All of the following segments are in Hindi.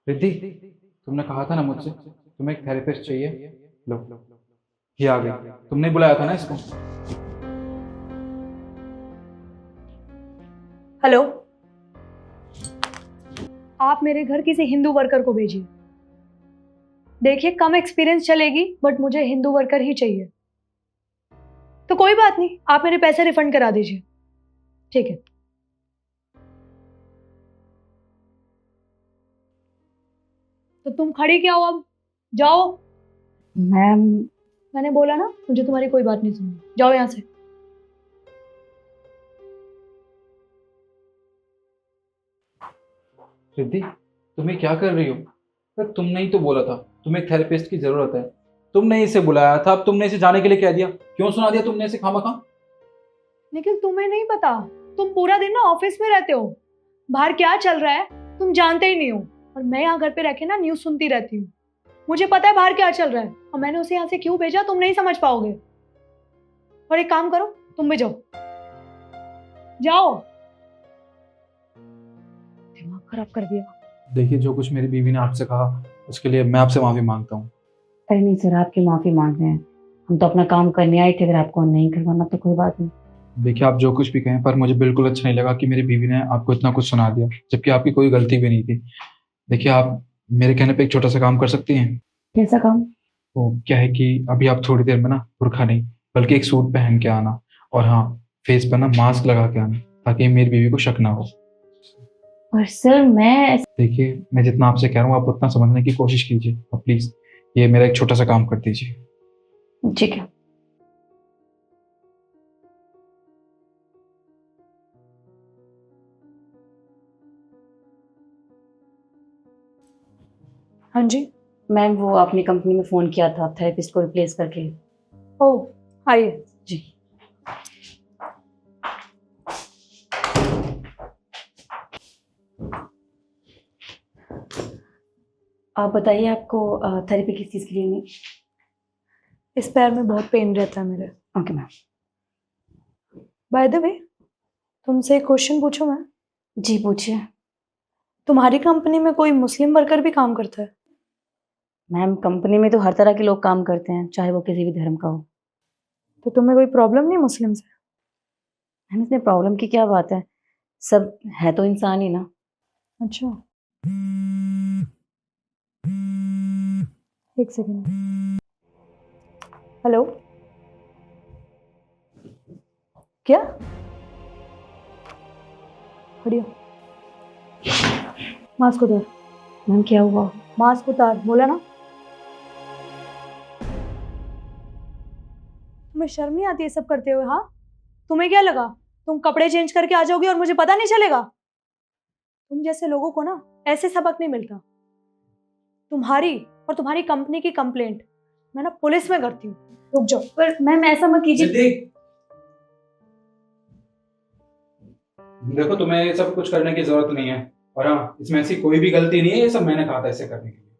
रिद्धि, तुमने कहा था ना मुझसे तुम्हें एक थेरेपिस्ट चाहिए। लो, ये आ गई। तुमने बुलाया था ना इसको। हेलो, आप मेरे घर किसी हिंदू वर्कर को भेजिए। देखिए, कम एक्सपीरियंस चलेगी बट मुझे हिंदू वर्कर ही चाहिए। तो कोई बात नहीं, आप मेरे पैसे रिफंड करा दीजिए। ठीक है। तो तुम खड़ी क्या हो अब? जाओ। मैम, मैंने बोला ना, मुझे तुम्हारी कोई बात नहीं सुननी। जाओ यहाँ से। रिद्धि, तुम ये क्या कर रही हो? पर तुमने ही तो बोला था तुम्हें एक थेरेपिस्ट की जरूरत है। तुमने इसे बुलाया था, अब तुमने इसे जाने के लिए कह दिया। क्यों सुना दिया तुमने इसे खामखा? लेकिन तुम्हें नहीं पता, तुम पूरा दिन ना ऑफिस में रहते हो। बाहर क्या चल रहा है तुम जानते ही नहीं हो। और मैं यहाँ घर पे रह के ना न्यूज सुनती रहती हूँ। मुझे पता है बाहर क्या चल रहा है, और मैंने उसे यहाँ से क्यों भेजा तुम नहीं समझ पाओगे। और एक काम करो, तुम भी जाओ। जाओ। दिमाग खराब कर दिया। देखिए, जो कुछ मेरी बीवी ने आपसे कहा उसके लिए मैं आपसे माफी मांगता हूँ। अरे नहीं सर, आपकी माफी मांग रहे हैं। हम तो अपना काम करने आए थे, अगर आपको नहीं करवाना तो कोई बात नहीं। देखिए, आप जो कुछ भी कहें, पर मुझे बिल्कुल अच्छा नहीं लगा कि मेरी बीवी ने आपको इतना कुछ सुना दिया जबकि आपकी कोई गलती भी नहीं थी। देखिए, आप मेरे कहने पे एक छोटा सा काम कर सकती हैं। कैसा काम? तो क्या है कि अभी आप थोड़ी देर में ना बुर्खा नहीं बल्कि एक सूट पहन के आना, और हाँ, फेस पर ना मास्क लगा के आना, ताकि मेरी बीवी को शक ना हो। पर सर मैं देखिए, मैं जितना आपसे कह रहा हूँ आप उतना समझने की कोशिश कीजिए, और प्लीज ये मेरा एक छोटा सा काम कर दीजिए। ठीक है। हाँ जी। मैम, वो आपने कंपनी में फोन किया था थेरेपिस्ट को रिप्लेस करके। ओ, आइए। जी। आप बताइए, आपको थेरेपी किस चीज़ के लिए नहीं? इस पैर में बहुत पेन रहता है मेरे। Okay ma'am. By the way, तुमसे एक क्वेश्चन पूछूं मैं? जी पूछिए। तुम्हारी कंपनी में कोई मुस्लिम वर्कर भी काम करता है? मैम, कंपनी में तो हर तरह के लोग काम करते हैं, चाहे वो किसी भी धर्म का हो। तो तुम्हें कोई प्रॉब्लम नहीं मुस्लिम से? मैम, इसमें प्रॉब्लम की क्या बात है? सब है तो इंसान ही ना। अच्छा, एक सेकेंड। हेलो, क्या? खड़ी हो। मास्क उतार। मैम, क्या हुआ? मास्क उतार, बोला ना। तुम्हें शर्म नहीं आती है सब करते हुए? हाँ, तुम्हें क्या लगा तुम कपड़े चेंज करके आ जाओगी और मुझे पता नहीं चलेगा? तुम जैसे लोगों को ना ऐसे सबक नहीं मिलता। तुम्हारी और तुम्हारी कंपनी की कंप्लेंट मैं ना पुलिस में करती हूँ। रुक जाओ। पर मैम, ऐसा मत कीजिए। देखो, तुम्हें ये सब कुछ करने की जरूरत नहीं है, और हाँ, इसमें ऐसी कोई भी गलती नहीं है। ये सब मैंने कहा था इसे करने के लिए।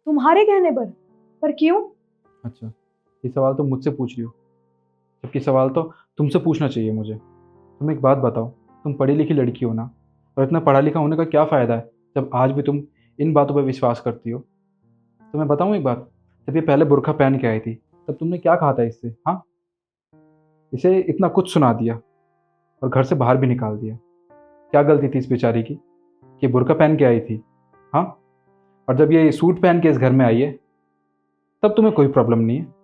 तुम्हारे कहने पर क्यों? अच्छा, ये सवाल तुम मुझसे पूछ रही हो, जबकि सवाल तो तुमसे पूछना चाहिए मुझे। तुम एक बात बताओ, तुम पढ़ी लिखी लड़की हो ना, और इतना पढ़ा लिखा होने का क्या फ़ायदा है जब आज भी तुम इन बातों पर विश्वास करती हो। तो मैं बताऊँ एक बात, जब ये पहले बुर्का पहन के आई थी तब तुमने क्या कहा था इससे? हाँ, इसे इतना कुछ सुना दिया और घर से बाहर भी निकाल दिया। क्या गलती थी इस बेचारी की कि बुर्का पहन के आई थी? हाँ, और जब ये सूट पहन के इस घर में आई है तब तुम्हें कोई प्रॉब्लम नहीं है।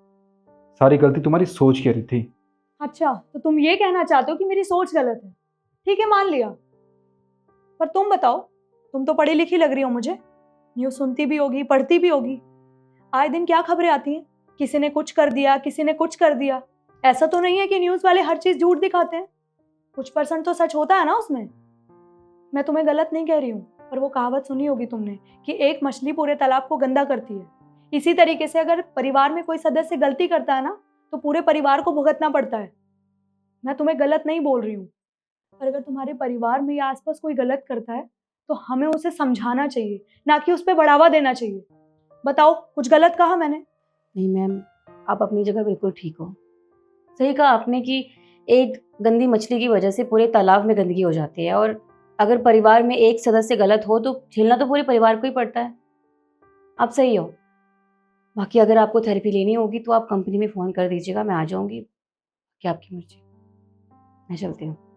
सारी गलती तुम्हारी सोच की रही थी। अच्छा, तो तुम ये कहना चाहते हो कि मेरी सोच गलत है? ठीक है, मान लिया। पर तुम बताओ, तुम तो पढ़ी लिखी लग रही हो मुझे। न्यूज़ सुनती भी होगी, पढ़ती भी होगी। आए दिन क्या खबरें आती हैं, किसी ने कुछ कर दिया, किसी ने कुछ कर दिया। ऐसा तो नहीं है कि न्यूज़ वाले हर चीज झूठ दिखाते हैं। कुछ परसेंट तो सच होता है ना उसमें। मैं तुम्हें गलत नहीं कह रही हूँ, पर वो कहावत सुनी होगी तुमने कि एक मछली पूरे तालाब को गंदा करती है। इसी तरीके से अगर परिवार में कोई सदस्य गलती करता है ना, तो पूरे परिवार को भुगतना पड़ता है। मैं तुम्हें गलत नहीं बोल रही हूँ, पर अगर तुम्हारे परिवार में या आसपास कोई गलत करता है तो हमें उसे समझाना चाहिए, ना कि उस पर बढ़ावा देना चाहिए। बताओ, कुछ गलत कहा मैंने? नहीं मैम, आप अपनी जगह बिल्कुल ठीक हो। सही कहा आपने कि एक गंदी मछली की वजह से पूरे तालाब में गंदगी हो जाती है, और अगर परिवार में एक सदस्य गलत हो तो झेलना तो पूरे परिवार को ही पड़ता है। आप सही हो। बाकी अगर आपको थेरेपी लेनी होगी तो आप कंपनी में फ़ोन कर दीजिएगा, मैं आ जाऊँगी। क्या आपकी मर्ज़ी। मैं चलती हूँ।